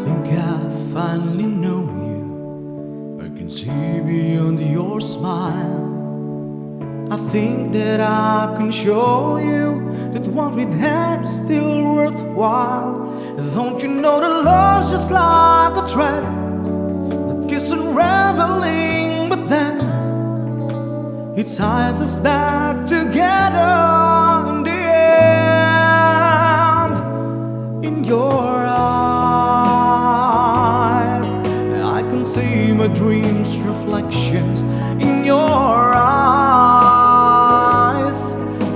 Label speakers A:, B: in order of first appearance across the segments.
A: think I finally know you. I can see beyond your smile. I think that I can show you that what we had is still worthwhile. Don't you know that love's just like a thread that keeps unraveling, but then it ties us back together in the end. In your eyes, I can see my dreams' reflections. In your eyes,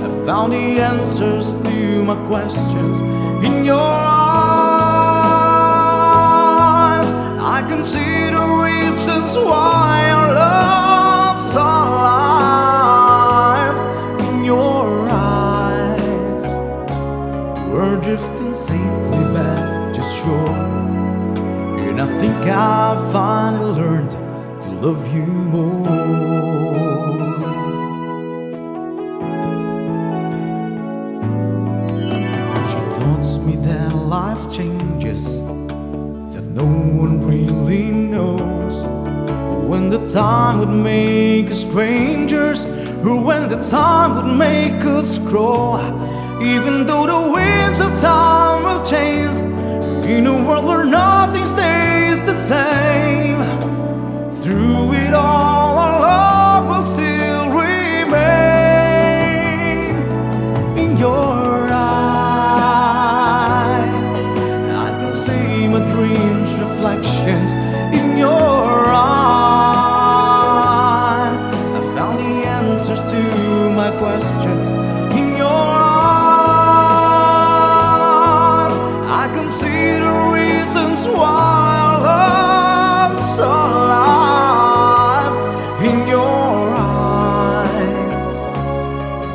A: I found the answers to my questions. In your eyes, I can see the reasons why our love's alive. In your eyes, we're drifting safely back to shore. And I think I finally learned to love you more. She taught me that life changes, that no one really knows. When the time would make us strangers, or when the time would make us grow. Even though the winds of time will change, in a world where nothing stays the same, through it all our love will still remain. In your eyes, I can see my dreams' reflections. In your eyes, I found the answers to my questions. In your eyes, I can see the reasons why our love's alive. In your eyes,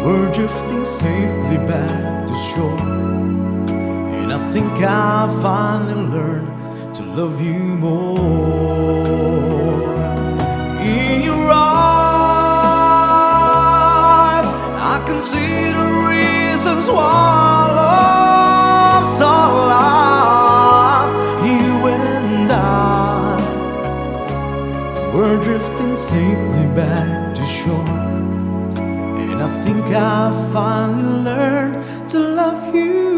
A: we're drifting safely back to shore. And I think I finally learned to love you more. In your eyes, I can see the reasons why our love's alive. You and I, we're drifting safely back to shore. And I think I finally learned to love you